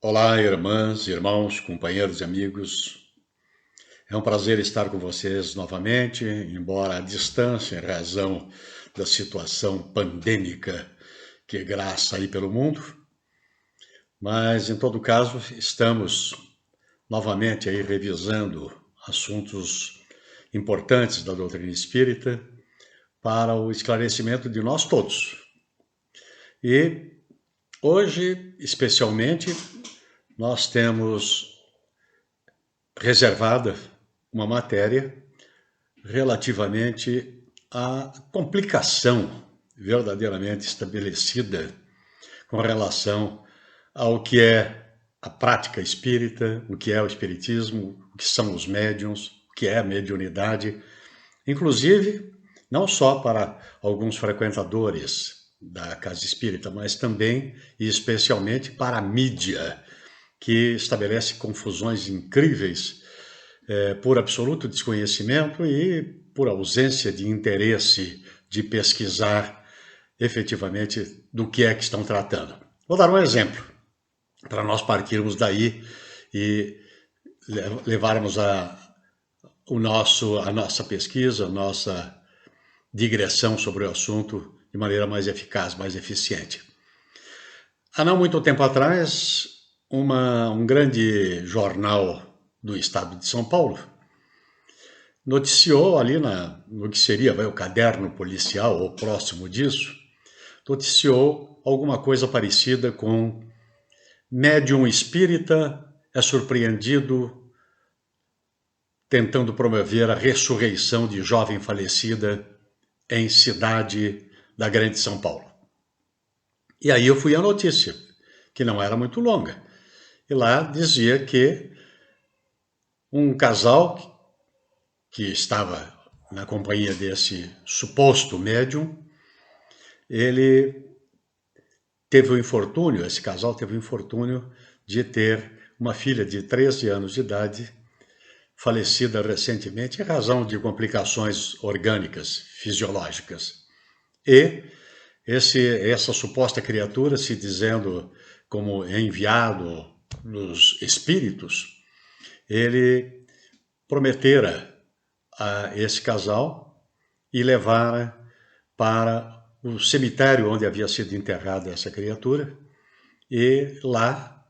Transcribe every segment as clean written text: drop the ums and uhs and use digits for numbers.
Olá, irmãs, irmãos, companheiros e amigos. É um prazer estar com vocês novamente, embora à distância, em razão da situação pandêmica que graça aí pelo mundo. Mas, em todo caso, estamos novamente aí revisando assuntos importantes da doutrina espírita para o esclarecimento de nós todos. E hoje, especialmente, nós temos reservada uma matéria relativamente à complicação verdadeiramente estabelecida com relação ao que é a prática espírita, o que é o espiritismo, o que são os médiuns, o que é a mediunidade, inclusive não só para alguns frequentadores da casa espírita, mas também e especialmente para a mídia, que estabelece confusões incríveis por absoluto desconhecimento e por ausência de interesse de pesquisar efetivamente do que é que estão tratando. Vou dar um exemplo, para nós partirmos daí e levarmos a nossa pesquisa, a nossa digressão sobre o assunto de maneira mais eficaz, mais eficiente. Há não muito tempo atrás, um grande jornal do estado de São Paulo noticiou ali no que seria o caderno policial ou próximo disso, noticiou alguma coisa parecida com médium espírita é surpreendido tentando promover a ressurreição de jovem falecida em cidade da Grande São Paulo. E aí eu fui à notícia, que não era muito longa, e lá dizia que um casal que estava na companhia desse suposto médium, ele teve o infortúnio, esse casal teve o infortúnio de ter uma filha de 13 anos de idade, falecida recentemente em razão de complicações orgânicas, fisiológicas. E essa suposta criatura, se dizendo como enviado dos espíritos, ele prometera a esse casal e levara para o cemitério onde havia sido enterrada essa criatura, e lá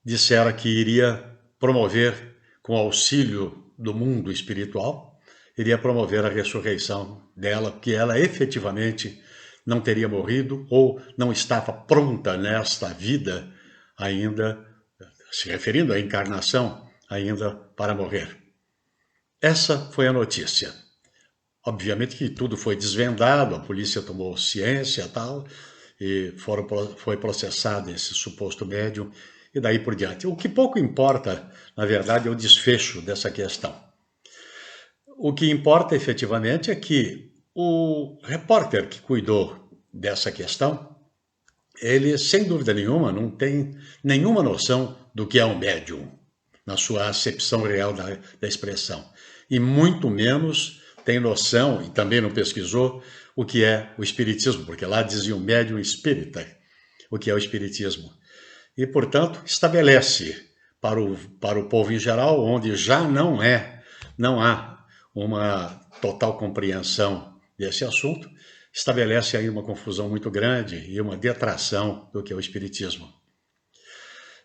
dissera que iria promover, com auxílio do mundo espiritual, iria promover a ressurreição dela, que ela efetivamente não teria morrido ou não estava pronta nesta vida ainda, se referindo à encarnação, ainda para morrer. Essa foi a notícia. Obviamente que tudo foi desvendado, a polícia tomou ciência e tal, e foi processado esse suposto médium, e daí por diante. O que pouco importa, na verdade, é o desfecho dessa questão. O que importa efetivamente é que o repórter que cuidou dessa questão, ele, sem dúvida nenhuma, não tem nenhuma noção do que é um médium, na sua acepção real da expressão. E muito menos tem noção, e também não pesquisou, o que é o espiritismo, porque lá dizia o médium espírita, o que é o espiritismo. E, portanto, estabelece para o povo em geral, onde já não há uma total compreensão desse assunto, estabelece aí uma confusão muito grande e uma detração do que é o espiritismo.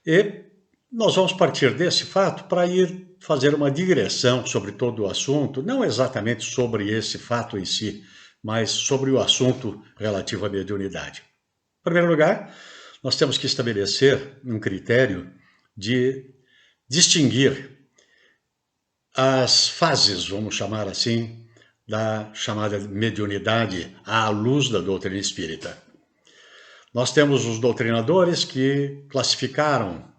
E nós vamos partir desse fato para ir fazer uma digressão sobre todo o assunto, não exatamente sobre esse fato em si, mas sobre o assunto relativo à mediunidade. Em primeiro lugar, nós temos que estabelecer um critério de distinguir as fases, vamos chamar assim, da chamada mediunidade à luz da doutrina espírita. Nós temos os doutrinadores que classificaram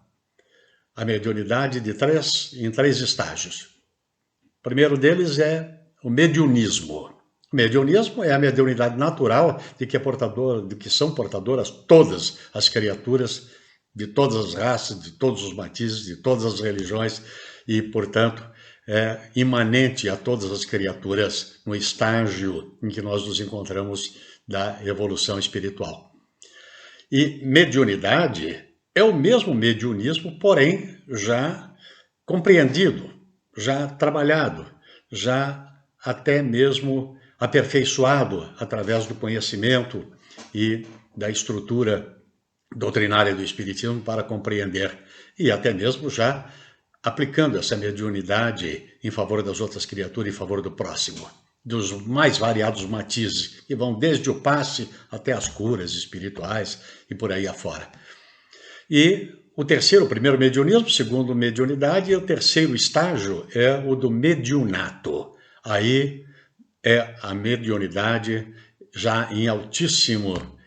a mediunidade em três estágios. O primeiro deles é o mediunismo. O mediunismo é a mediunidade natural de que são portadoras todas as criaturas, de todas as raças, de todos os matizes, de todas as religiões, e, portanto, é imanente a todas as criaturas no estágio em que nós nos encontramos da evolução espiritual. E mediunidade é o mesmo mediunismo, porém já compreendido, já trabalhado, já até mesmo aperfeiçoado através do conhecimento e da estrutura doutrinária do Espiritismo para compreender e até mesmo já aplicando essa mediunidade em favor das outras criaturas, em favor do próximo, dos mais variados matizes, que vão desde o passe até as curas espirituais e por aí afora. E o primeiro mediunismo, o segundo mediunidade, e o terceiro estágio é o do mediunato. Aí é a mediunidade já em altíssima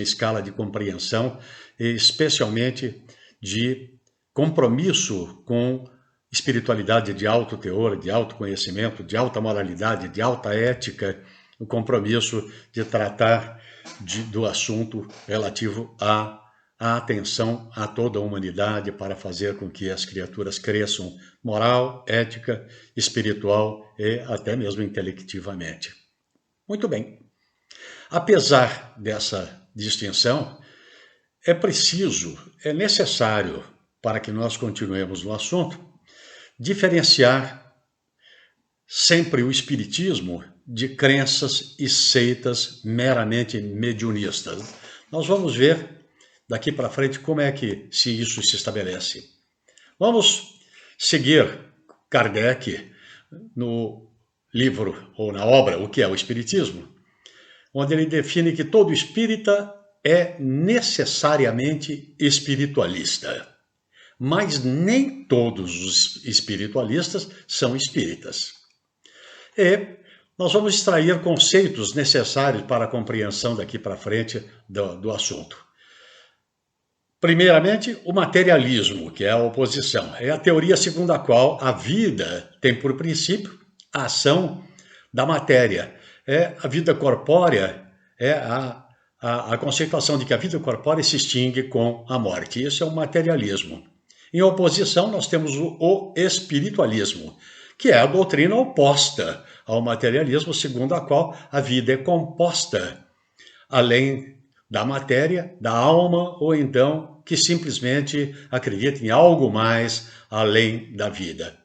escala de compreensão, especialmente de compromisso com espiritualidade de alto teor, de alto conhecimento, de alta moralidade, de alta ética, o compromisso de tratar do assunto relativo à atenção a toda a humanidade para fazer com que as criaturas cresçam moral, ética, espiritual e até mesmo intelectivamente. Muito bem. Apesar dessa distinção, é necessário, para que nós continuemos no assunto, diferenciar sempre o espiritismo de crenças e seitas meramente mediunistas. Nós vamos ver daqui para frente como é que isso se estabelece. Vamos seguir Kardec no livro ou na obra O que é o Espiritismo, onde ele define que todo espírita é necessariamente espiritualista. Mas nem todos os espiritualistas são espíritas. E nós vamos extrair conceitos necessários para a compreensão daqui para frente do assunto. Primeiramente, o materialismo, que é a oposição. É a teoria segundo a qual a vida tem por princípio a ação da matéria. A vida corpórea, a conceituação de que a vida corpórea se extingue com a morte. Isso é o materialismo. Em oposição, nós temos o espiritualismo, que é a doutrina oposta ao materialismo, segundo a qual a vida é composta, além da matéria, da alma, ou então que simplesmente acredita em algo mais além da vida.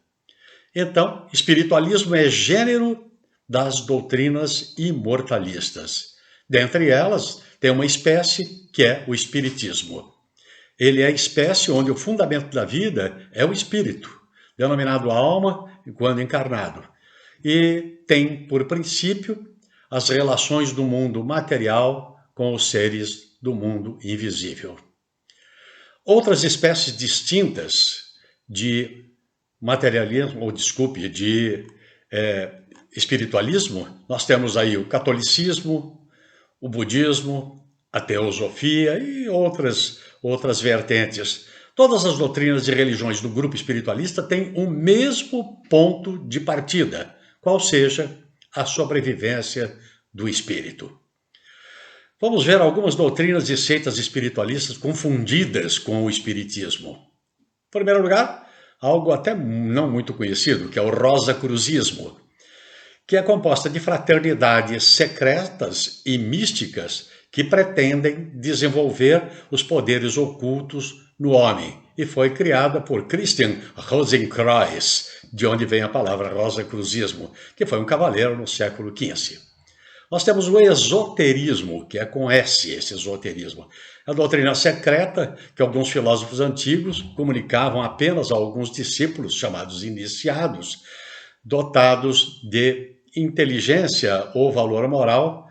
Então, espiritualismo é gênero das doutrinas imortalistas. Dentre elas, tem uma espécie que é o espiritismo. Ele é a espécie onde o fundamento da vida é o espírito, denominado alma quando encarnado. E tem por princípio as relações do mundo material com os seres do mundo invisível. Outras espécies distintas de materialismo, de espiritualismo, nós temos aí o catolicismo, o budismo, a teosofia e outras vertentes. Todas as doutrinas e religiões do grupo espiritualista têm o mesmo ponto de partida, qual seja a sobrevivência do espírito. Vamos ver algumas doutrinas e seitas espiritualistas confundidas com o espiritismo. Em primeiro lugar, algo até não muito conhecido, que é o rosacruzismo, que é composta de fraternidades secretas e místicas que pretendem desenvolver os poderes ocultos no homem, e foi criada por Christian Rosenkreuz, de onde vem a palavra rosacruzismo, que foi um cavaleiro no século XV. Nós temos o esoterismo, que é com S, esse esoterismo. É a doutrina secreta que alguns filósofos antigos comunicavam apenas a alguns discípulos, chamados iniciados, dotados de inteligência ou valor moral,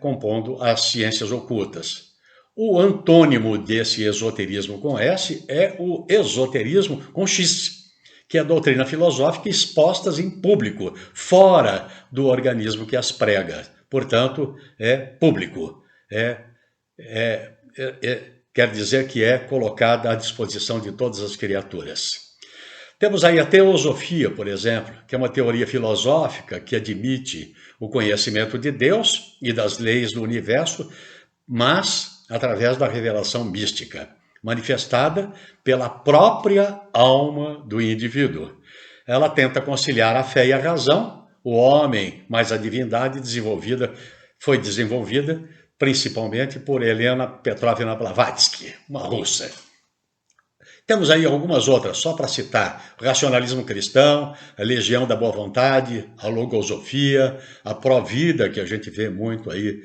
compondo as ciências ocultas. O antônimo desse esoterismo com S é o esoterismo com X, que é a doutrina filosófica expostas em público, fora do organismo que as prega. Portanto, é público. Quer dizer que é colocada à disposição de todas as criaturas. Temos aí a teosofia, por exemplo, que é uma teoria filosófica que admite o conhecimento de Deus e das leis do universo, mas através da revelação mística, manifestada pela própria alma do indivíduo. Ela tenta conciliar a fé e a razão. O homem, mais a divindade foi desenvolvida principalmente por Helena Petrovna Blavatsky, uma russa. Temos aí algumas outras, só para citar: o racionalismo cristão, a legião da boa vontade, a logosofia, a pró-vida, que a gente vê muito aí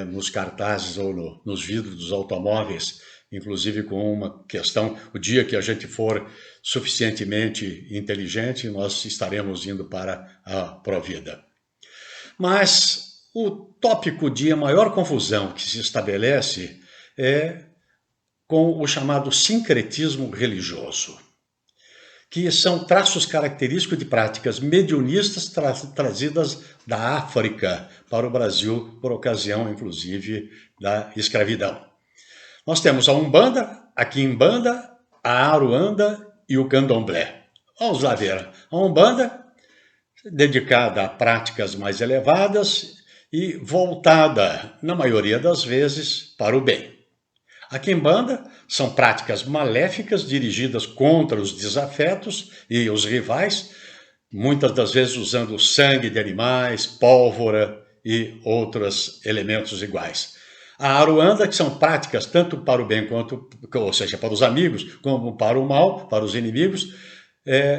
nos cartazes ou nos vidros dos automóveis, inclusive com uma questão: o dia que a gente for suficientemente inteligente, nós estaremos indo para a pró-vida. Mas o tópico de maior confusão que se estabelece é com o chamado sincretismo religioso, que são traços característicos de práticas mediunistas trazidas da África para o Brasil, por ocasião, inclusive, da escravidão. Nós temos a Umbanda, a Quimbanda, a Aruanda e o Candomblé. Vamos lá ver. A Umbanda, dedicada a práticas mais elevadas e voltada, na maioria das vezes, para o bem. A Quimbanda são práticas maléficas dirigidas contra os desafetos e os rivais, muitas das vezes usando sangue de animais, pólvora e outros elementos iguais. A Aruanda, que são práticas tanto para o bem quanto, ou seja, para os amigos, como para o mal, para os inimigos,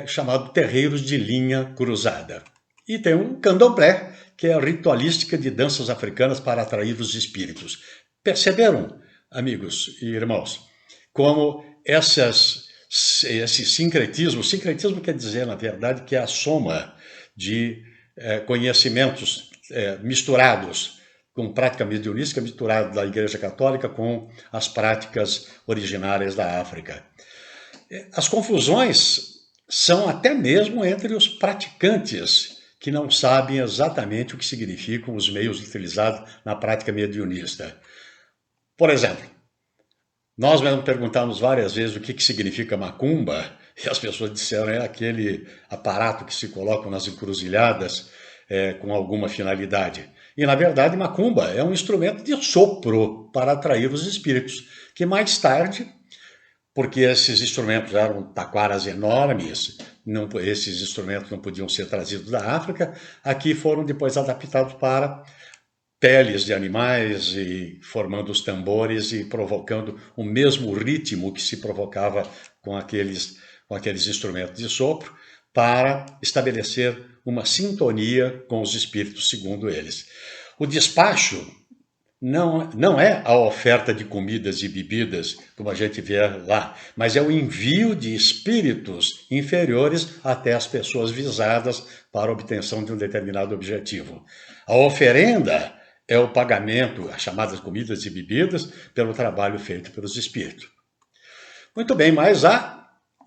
chamado terreiros de linha cruzada. E tem um Candomblé, que é a ritualística de danças africanas para atrair os espíritos. Perceberam, amigos e irmãos, como esse sincretismo quer dizer, na verdade, que é a soma de conhecimentos misturados, com prática mediunística misturada da Igreja Católica com as práticas originárias da África. As confusões são até mesmo entre os praticantes, que não sabem exatamente o que significam os meios utilizados na prática mediunista. Por exemplo, nós mesmo perguntamos várias vezes o que significa macumba, e as pessoas disseram é aquele aparato que se coloca nas encruzilhadas com alguma finalidade. E, na verdade, macumba é um instrumento de sopro para atrair os espíritos, que mais tarde, porque esses instrumentos eram taquaras enormes, esses instrumentos não podiam ser trazidos da África, aqui foram depois adaptados para peles de animais e formando os tambores e provocando o mesmo ritmo que se provocava com aqueles instrumentos de sopro para estabelecer uma sintonia com os espíritos, segundo eles. O despacho não é a oferta de comidas e bebidas, como a gente vê lá, mas é o envio de espíritos inferiores até as pessoas visadas para a obtenção de um determinado objetivo. A oferenda é o pagamento, as chamadas comidas e bebidas, pelo trabalho feito pelos espíritos. Muito bem, mas há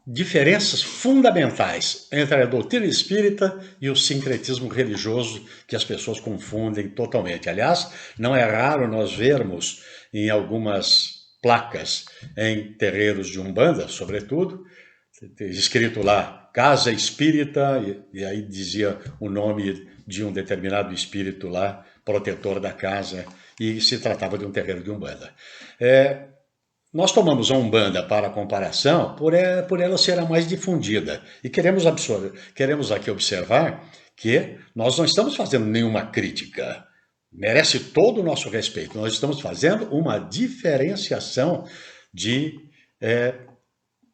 diferenças fundamentais entre a doutrina espírita e o sincretismo religioso que as pessoas confundem totalmente. Aliás, não é raro nós vermos em algumas placas em terreiros de Umbanda, sobretudo, escrito lá Casa Espírita, e aí dizia o nome de um determinado espírito lá, protetor da casa, e se tratava de um terreiro de Umbanda. Nós tomamos a Umbanda para comparação por ela ser a mais difundida. E queremos aqui observar que nós não estamos fazendo nenhuma crítica. Merece todo o nosso respeito. Nós estamos fazendo uma diferenciação de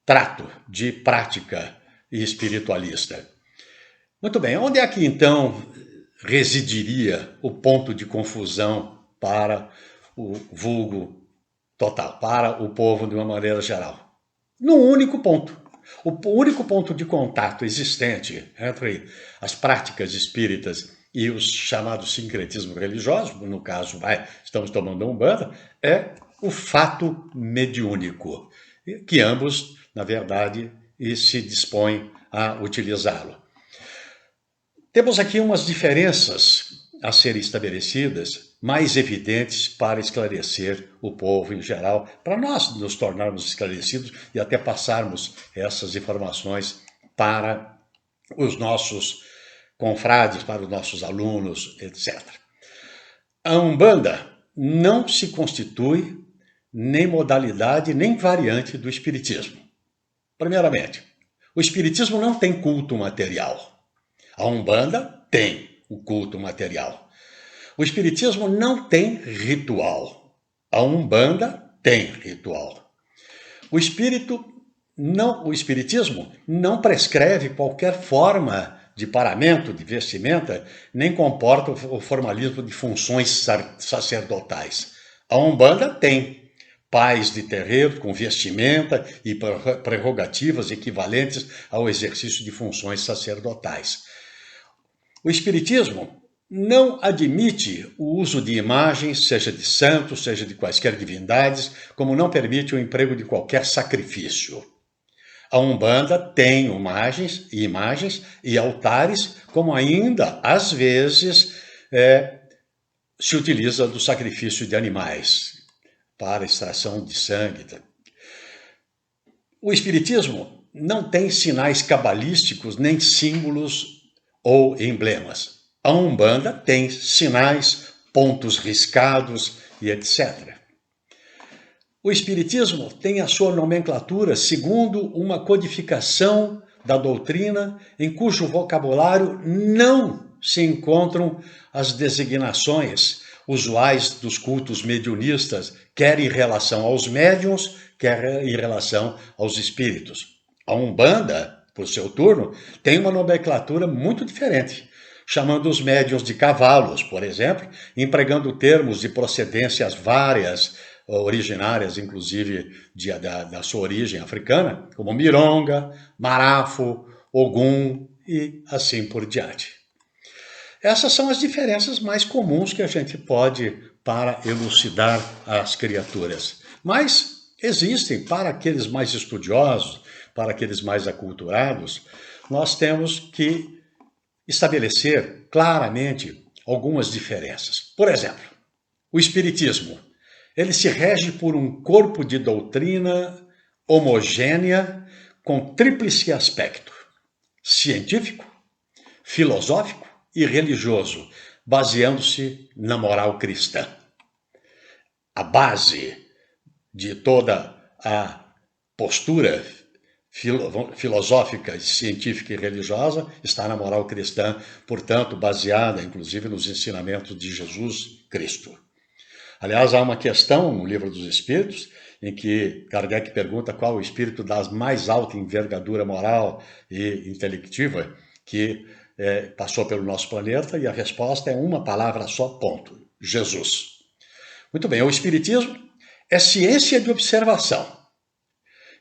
trato, de prática espiritualista. Muito bem, onde é que então residiria o ponto de confusão para o vulgo total, para o povo de uma maneira geral? Num único ponto. O único ponto de contato existente entre as práticas espíritas e os chamados sincretismo religioso, no caso, estamos tomando a Umbanda, é o fato mediúnico, que ambos, na verdade, se dispõem a utilizá-lo. Temos aqui umas diferenças a serem estabelecidas, mais evidentes para esclarecer o povo em geral, para nós nos tornarmos esclarecidos e até passarmos essas informações para os nossos confrades, para os nossos alunos, etc. A Umbanda não se constitui nem modalidade, nem variante do Espiritismo. Primeiramente, o Espiritismo não tem culto material. A Umbanda tem o culto material. O espiritismo não tem ritual. A Umbanda tem ritual. O espiritismo não prescreve qualquer forma de paramento, de vestimenta, nem comporta o formalismo de funções sacerdotais. A Umbanda tem pais de terreiro com vestimenta e prerrogativas equivalentes ao exercício de funções sacerdotais. O espiritismo não admite o uso de imagens, seja de santos, seja de quaisquer divindades, como não permite o emprego de qualquer sacrifício. A Umbanda tem imagens e altares, como ainda, às vezes, se utiliza do sacrifício de animais para extração de sangue. O espiritismo não tem sinais cabalísticos, nem símbolos ou emblemas. A Umbanda tem sinais, pontos riscados e etc. O espiritismo tem a sua nomenclatura segundo uma codificação da doutrina em cujo vocabulário não se encontram as designações usuais dos cultos mediunistas, quer em relação aos médiuns, quer em relação aos espíritos. A Umbanda, por seu turno, tem uma nomenclatura muito diferente, chamando os médiuns de cavalos, por exemplo, empregando termos de procedências várias, originárias, inclusive, da sua origem africana, como Mironga, Marafo, Ogum e assim por diante. Essas são as diferenças mais comuns que a gente pode para elucidar as criaturas. Mas existem, para aqueles mais estudiosos, para aqueles mais aculturados, nós temos que estabelecer claramente algumas diferenças. Por exemplo, o espiritismo, ele se rege por um corpo de doutrina homogênea com tríplice aspecto: científico, filosófico e religioso, baseando-se na moral cristã. A base de toda a postura filosófica, científica e religiosa está na moral cristã, portanto, baseada, inclusive, nos ensinamentos de Jesus Cristo. Aliás, há uma questão no Livro dos Espíritos em que Kardec pergunta qual o espírito da mais alta envergadura moral e intelectiva que passou pelo nosso planeta, e a resposta é uma palavra só, ponto: Jesus. Muito bem, o espiritismo é ciência de observação.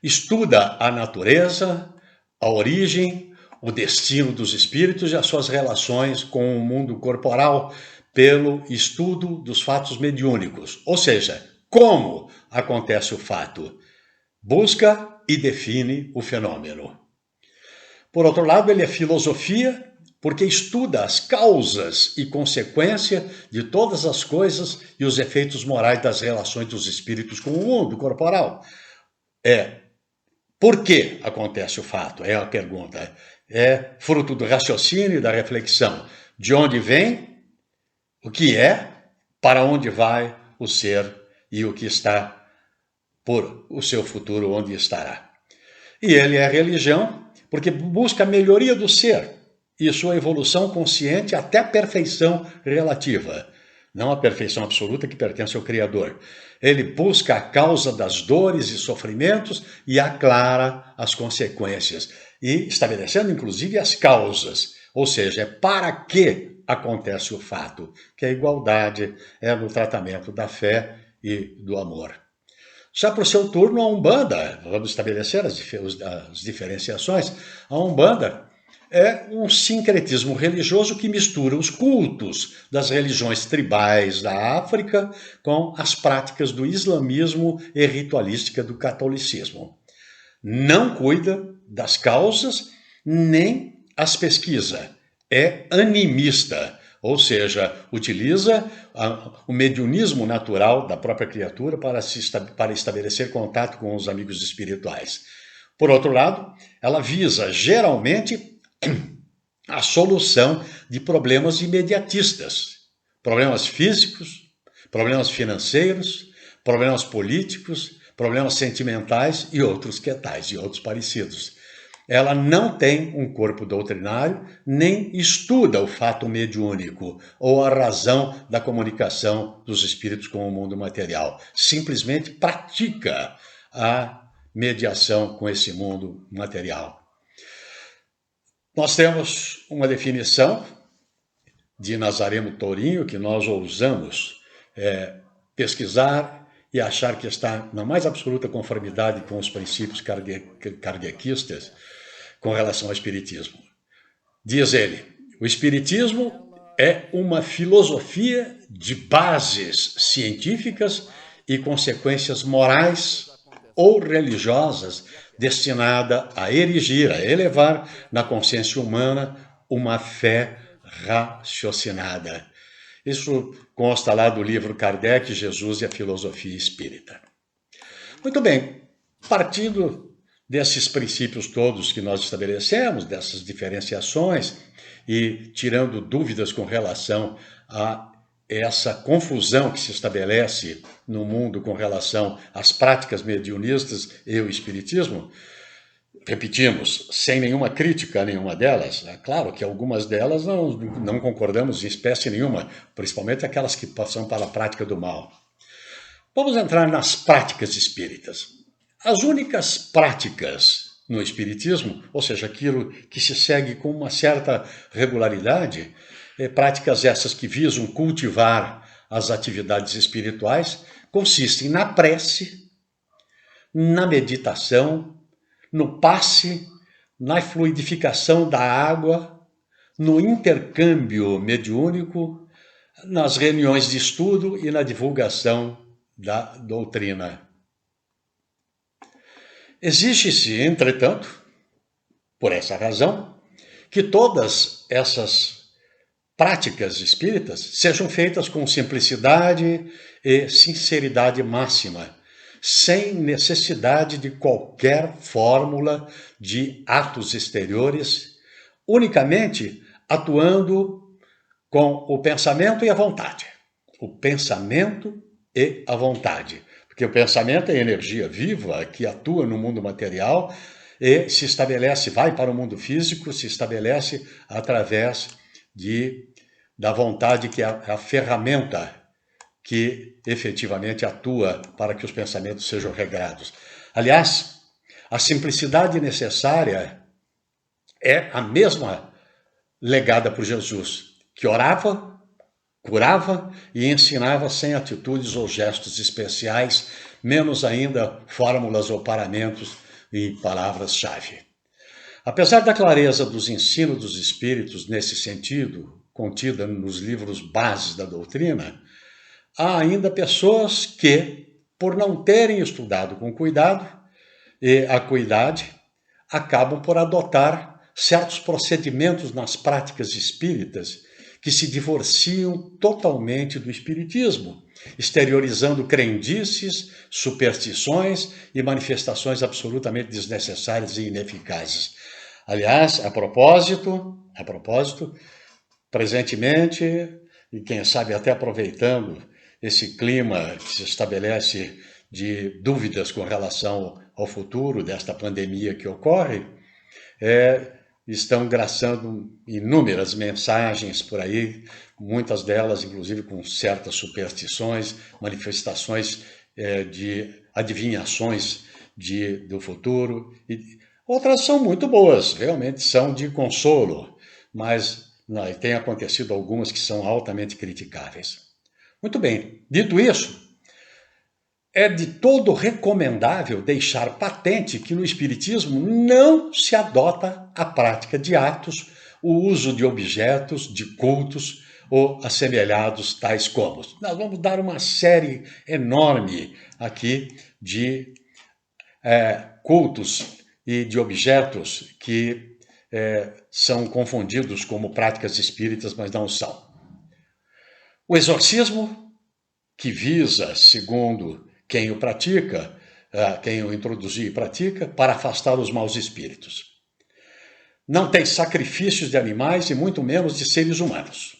Estuda a natureza, a origem, o destino dos espíritos e as suas relações com o mundo corporal pelo estudo dos fatos mediúnicos, ou seja, como acontece o fato. Busca e define o fenômeno. Por outro lado, ele é filosofia, porque estuda as causas e consequências de todas as coisas e os efeitos morais das relações dos espíritos com o mundo corporal. Por que acontece o fato? É a pergunta. É fruto do raciocínio e da reflexão. De onde vem, o que é, para onde vai o ser e o que está por o seu futuro, onde estará. E ele é religião, porque busca a melhoria do ser e sua evolução consciente até a perfeição relativa. Não a perfeição absoluta que pertence ao Criador. Ele busca a causa das dores e sofrimentos e aclara as consequências, e estabelecendo inclusive as causas, ou seja, é para que acontece o fato, que a igualdade é no tratamento da fé e do amor. Já por seu turno, a Umbanda, vamos estabelecer as diferenciações, a Umbanda é um sincretismo religioso que mistura os cultos das religiões tribais da África com as práticas do islamismo e ritualística do catolicismo. Não cuida das causas nem as pesquisa. É animista, ou seja, utiliza o mediunismo natural da própria criatura para estabelecer contato com os amigos espirituais. Por outro lado, ela visa geralmente a solução de problemas imediatistas, problemas físicos, problemas financeiros, problemas políticos, problemas sentimentais e outros que tais, e outros parecidos. ela não tem um corpo doutrinário, nem estuda o fato mediúnico ou a razão da comunicação dos espíritos com o mundo material. Simplesmente pratica a mediação com esse mundo material. Nós temos uma definição de Nazareno Tourinho que nós ousamos pesquisar e achar que está na mais absoluta conformidade com os princípios kardechistas com relação ao Espiritismo. Diz ele, o Espiritismo é uma filosofia de bases científicas e consequências morais ou religiosas destinada a erigir, a elevar na consciência humana uma fé raciocinada. Isso consta lá do livro Kardec, Jesus e a Filosofia Espírita. Muito bem, partindo desses princípios todos que nós estabelecemos, dessas diferenciações, e tirando dúvidas com relação a essa confusão que se estabelece no mundo com relação às práticas mediunistas e o espiritismo, repetimos, sem nenhuma crítica a nenhuma delas. É claro que algumas delas não concordamos em espécie nenhuma, principalmente aquelas que passam para a prática do mal. Vamos entrar nas práticas espíritas. As únicas práticas no espiritismo, ou seja, aquilo que se segue com uma certa regularidade, práticas essas que visam cultivar as atividades espirituais, consistem na prece, na meditação, no passe, na fluidificação da água, no intercâmbio mediúnico, nas reuniões de estudo e na divulgação da doutrina. Exige-se, entretanto, por essa razão, que todas essas práticas espíritas sejam feitas com simplicidade e sinceridade máxima, sem necessidade de qualquer fórmula de atos exteriores, unicamente atuando com o pensamento e a vontade. O pensamento e a vontade. Porque o pensamento é energia viva que atua no mundo material e se estabelece, vai para o mundo físico, se estabelece através da vontade, que é a ferramenta que efetivamente atua para que os pensamentos sejam regrados. Aliás, a simplicidade necessária é a mesma legada por Jesus, que orava, curava e ensinava sem atitudes ou gestos especiais, menos ainda fórmulas ou paramentos e palavras-chave. Apesar da clareza dos ensinos dos espíritos nesse sentido, contida nos livros bases da doutrina, há ainda pessoas que, por não terem estudado com cuidado e acuidade, acabam por adotar certos procedimentos nas práticas espíritas que se divorciam totalmente do espiritismo, exteriorizando crendices, superstições e manifestações absolutamente desnecessárias e ineficazes. Aliás, a propósito, presentemente, e quem sabe até aproveitando esse clima que se estabelece de dúvidas com relação ao futuro desta pandemia que ocorre, estão graçando inúmeras mensagens por aí, muitas delas, inclusive, com certas superstições, manifestações de adivinhações do futuro. E outras são muito boas, realmente são de consolo, mas tem acontecido algumas que são altamente criticáveis. Muito bem, dito isso, é de todo recomendável deixar patente que no Espiritismo não se adota a prática de atos, o uso de objetos, de cultos ou assemelhados tais como. Nós vamos dar uma série enorme aqui de cultos e de objetos que são confundidos como práticas espíritas, mas não são. O exorcismo, que visa, segundo quem o pratica, quem o introduziu e pratica, para afastar os maus espíritos. Não tem sacrifícios de animais e muito menos de seres humanos.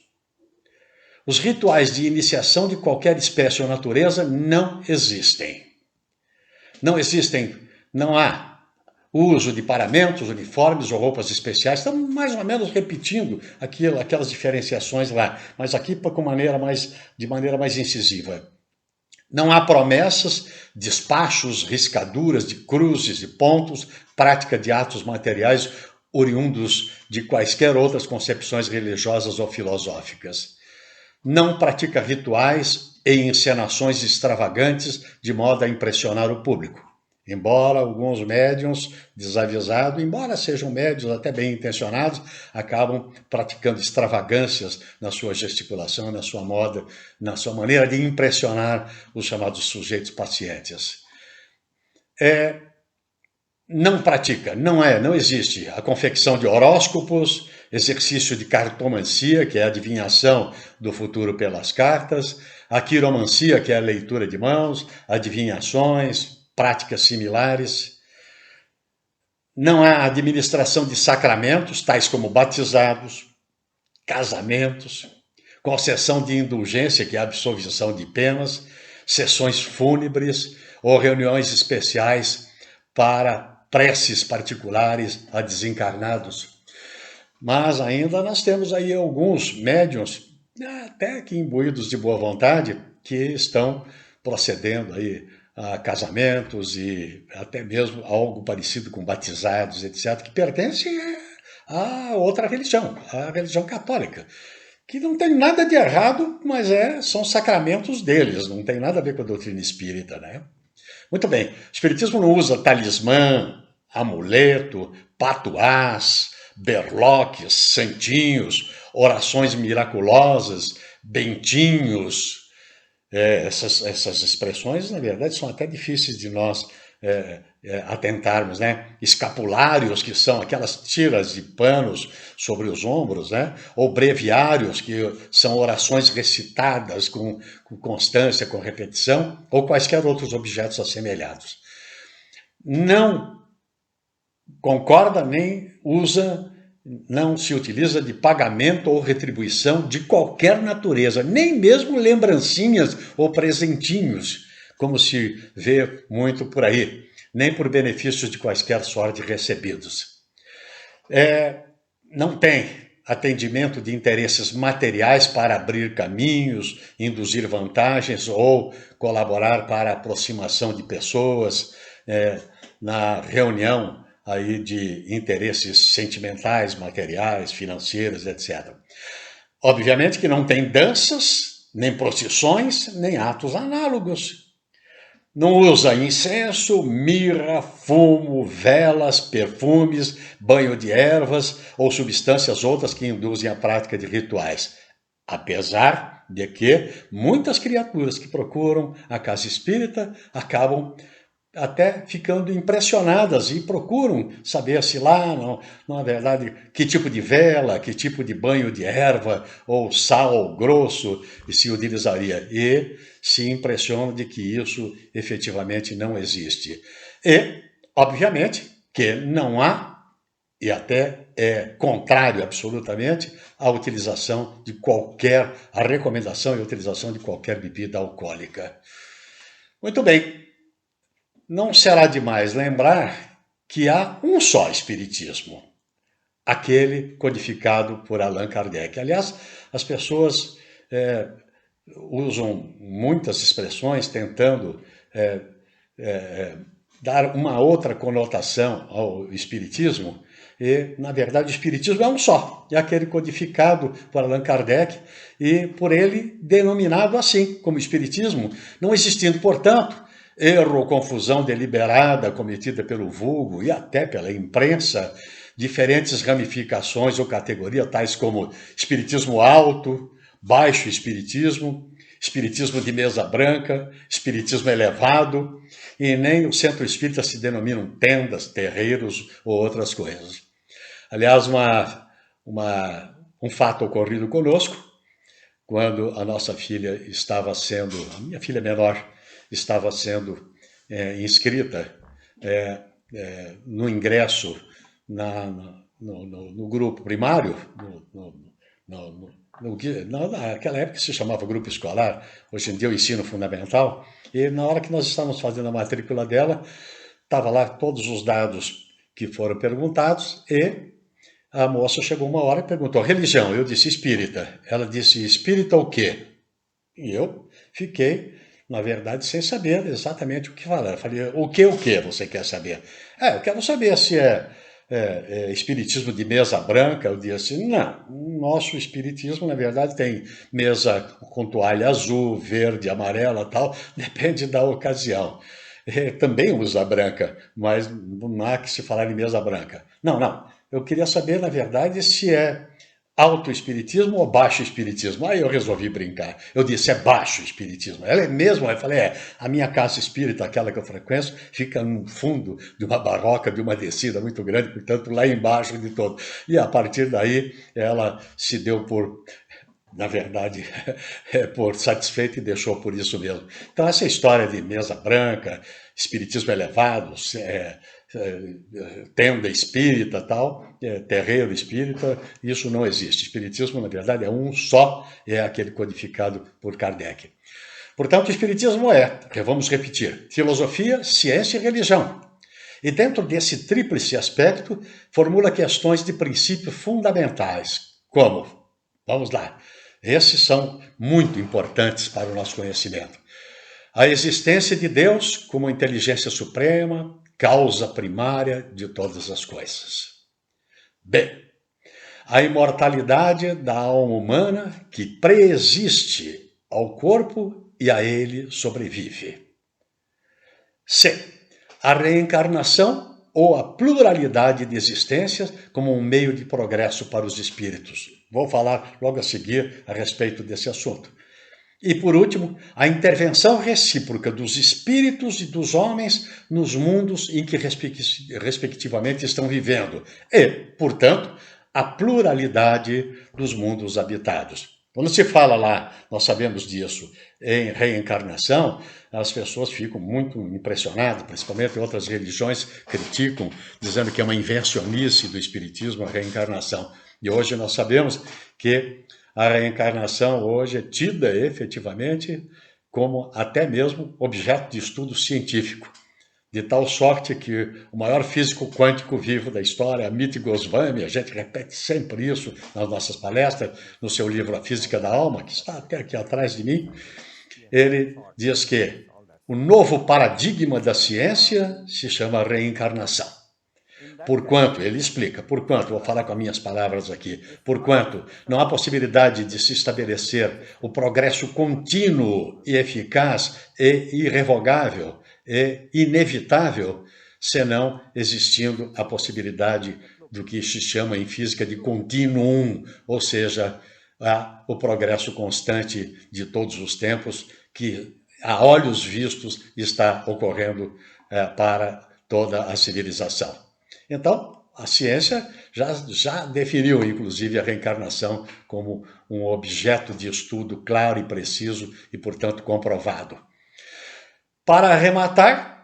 Os rituais de iniciação de qualquer espécie ou natureza não existem. Não há o uso de paramentos, uniformes ou roupas especiais. Estamos mais ou menos repetindo aquelas diferenciações lá, mas aqui de maneira mais incisiva. Não há promessas, despachos, riscaduras de cruzes e pontos, prática de atos materiais oriundos de quaisquer outras concepções religiosas ou filosóficas. Não pratica rituais e encenações extravagantes de modo a impressionar o público. Embora alguns médiuns desavisados, embora sejam médiuns até bem intencionados, acabam praticando extravagâncias na sua gesticulação, na sua moda, na sua maneira de impressionar os chamados sujeitos pacientes. Não pratica, não existe a confecção de horóscopos, exercício de cartomancia, que é a adivinhação do futuro pelas cartas, a quiromancia, que é a leitura de mãos, adivinhações, práticas similares. Não há administração de sacramentos, tais como batizados, casamentos, concessão de indulgência, que é a absolvição de penas, sessões fúnebres ou reuniões especiais para preces particulares a desencarnados. Mas ainda nós temos aí alguns médiuns, até que imbuídos de boa vontade, que estão procedendo aí a casamentos e até mesmo algo parecido com batizados, etc., que pertencem a outra religião, a religião católica, que não tem nada de errado, mas são sacramentos deles, não tem nada a ver com a doutrina espírita, né? Muito bem, o espiritismo não usa talismã, amuleto, patuás, berloques, santinhos, orações miraculosas, bentinhos. Essas expressões, na verdade, são até difíceis de nós atentarmos, né? Escapulários, que são aquelas tiras de panos sobre os ombros, né? Ou breviários, que são orações recitadas com constância, com repetição, ou quaisquer outros objetos assemelhados. Não concorda nem não se utiliza de pagamento ou retribuição de qualquer natureza, nem mesmo lembrancinhas ou presentinhos, como se vê muito por aí, nem por benefícios de quaisquer sorte recebidos. Não tem atendimento de interesses materiais para abrir caminhos, induzir vantagens ou colaborar para a aproximação de pessoas na reunião aí de interesses sentimentais, materiais, financeiros, etc. Obviamente que não tem danças, nem procissões, nem atos análogos. Não usa incenso, mirra, fumo, velas, perfumes, banho de ervas ou substâncias outras que induzem a prática de rituais. Apesar de que muitas criaturas que procuram a casa espírita acabam até ficando impressionadas e procuram saber se lá, na verdade, que tipo de vela, que tipo de banho de erva ou sal grosso se utilizaria. E se impressionam de que isso efetivamente não existe. E, obviamente, que não há, e até é contrário absolutamente, a recomendação e utilização de qualquer bebida alcoólica. Muito bem. Não será demais lembrar que há um só espiritismo, aquele codificado por Allan Kardec. Aliás, as pessoas usam muitas expressões tentando dar uma outra conotação ao espiritismo, e, na verdade, o espiritismo é um só, é aquele codificado por Allan Kardec e por ele denominado assim, como espiritismo, não existindo, portanto, erro ou confusão deliberada cometida pelo vulgo e até pela imprensa, diferentes ramificações ou categorias, tais como espiritismo alto, baixo espiritismo, espiritismo de mesa branca, espiritismo elevado, e nem o centro espírita se denominam tendas, terreiros ou outras coisas. Aliás, um fato ocorrido conosco, quando a nossa filha a minha filha menor, estava sendo inscrita no ingresso no grupo primário, naquela época se chamava grupo escolar, hoje em dia é o ensino fundamental, e na hora que nós estávamos fazendo a matrícula dela, estava lá todos os dados que foram perguntados e a moça chegou uma hora e perguntou, religião? Eu disse, espírita. Ela disse, espírita o quê? E eu fiquei, na verdade, sem saber exatamente o que falar. Eu falei, o que você quer saber? Eu quero saber se é espiritismo de mesa branca. Eu disse, não, o nosso espiritismo, na verdade, tem mesa com toalha azul, verde, amarela e tal, depende da ocasião. Também usa branca, mas não há que se falar em mesa branca. Não, eu queria saber, na verdade, se é alto-espiritismo ou baixo-espiritismo? Aí eu resolvi brincar. Eu disse, é baixo-espiritismo. Ela é mesmo? Eu falei, a minha casa espírita, aquela que eu frequento, fica no fundo de uma barroca, de uma descida muito grande, portanto, lá embaixo de todo. E a partir daí, ela se deu por, na verdade, por satisfeita e deixou por isso mesmo. Então, essa história de mesa branca, espiritismo elevado, tenda espírita, tal, terreiro espírita, isso não existe. Espiritismo, na verdade, é um só, é aquele codificado por Kardec. Portanto, o espiritismo vamos repetir, filosofia, ciência e religião. E dentro desse tríplice aspecto, formula questões de princípio fundamentais, como, vamos lá, esses são muito importantes para o nosso conhecimento. A existência de Deus como inteligência suprema, causa primária de todas as coisas. B. A imortalidade da alma humana que preexiste ao corpo e a ele sobrevive. C. A reencarnação ou a pluralidade de existências como um meio de progresso para os espíritos. Vou falar logo a seguir a respeito desse assunto. E, por último, a intervenção recíproca dos espíritos e dos homens nos mundos em que, respectivamente, estão vivendo. E, portanto, a pluralidade dos mundos habitados. Quando se fala lá, nós sabemos disso, em reencarnação, as pessoas ficam muito impressionadas, principalmente outras religiões criticam, dizendo que é uma invencionice do espiritismo a reencarnação. E hoje nós sabemos que a reencarnação hoje é tida efetivamente como até mesmo objeto de estudo científico, de tal sorte que o maior físico quântico vivo da história, Amit Goswami, a gente repete sempre isso nas nossas palestras, no seu livro A Física da Alma, que está até aqui atrás de mim, ele diz que o novo paradigma da ciência se chama reencarnação. Porquanto, ele explica, porquanto, vou falar com as minhas palavras aqui, porquanto não há possibilidade de se estabelecer o progresso contínuo e eficaz e irrevogável e inevitável, senão existindo a possibilidade do que se chama em física de continuum, ou seja, o progresso constante de todos os tempos que, a olhos vistos, está ocorrendo para toda a civilização. Então, a ciência já definiu, inclusive, a reencarnação como um objeto de estudo claro e preciso e, portanto, comprovado. Para arrematar,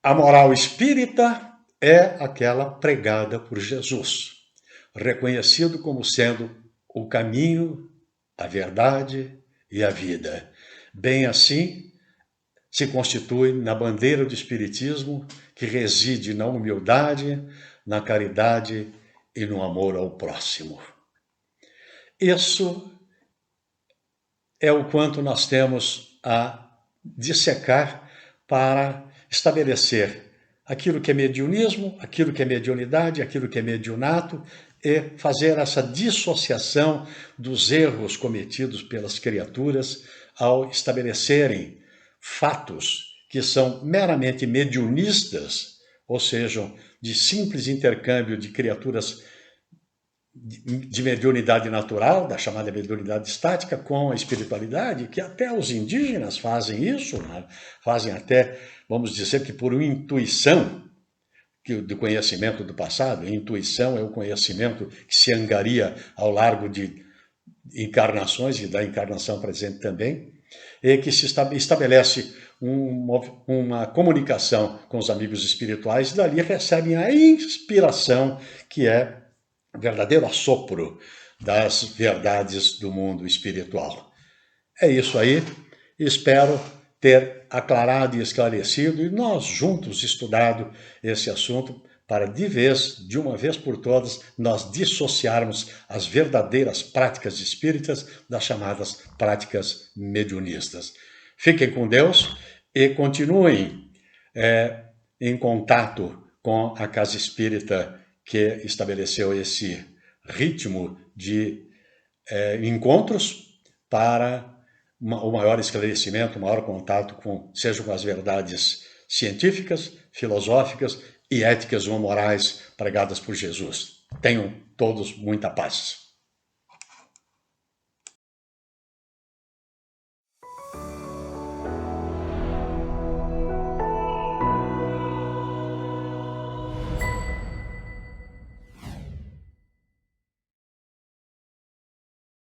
a moral espírita é aquela pregada por Jesus, reconhecido como sendo o caminho, a verdade e a vida. Bem assim, se constitui na bandeira do Espiritismo, que reside na humildade, na caridade e no amor ao próximo. Isso é o quanto nós temos a dissecar para estabelecer aquilo que é mediunismo, aquilo que é mediunidade, aquilo que é mediunato, e fazer essa dissociação dos erros cometidos pelas criaturas ao estabelecerem fatos que são meramente mediunistas, ou seja, de simples intercâmbio de criaturas de mediunidade natural, da chamada mediunidade estática, com a espiritualidade, que até os indígenas fazem isso, né? Fazem até, vamos dizer que por intuição do conhecimento do passado. A intuição é o conhecimento que se angaria ao largo de encarnações e da encarnação presente também, e que se estabelece uma comunicação com os amigos espirituais, e dali recebem a inspiração, que é o verdadeiro assopro das verdades do mundo espiritual. É isso aí, espero ter aclarado e esclarecido, e nós juntos estudado esse assunto para de uma vez por todas, nós dissociarmos as verdadeiras práticas espíritas das chamadas práticas mediunistas. Fiquem com Deus e continuem em contato com a Casa Espírita que estabeleceu esse ritmo de encontros para o maior esclarecimento, o maior contato seja com as verdades científicas, filosóficas e éticas ou morais pregadas por Jesus. Tenham todos muita paz.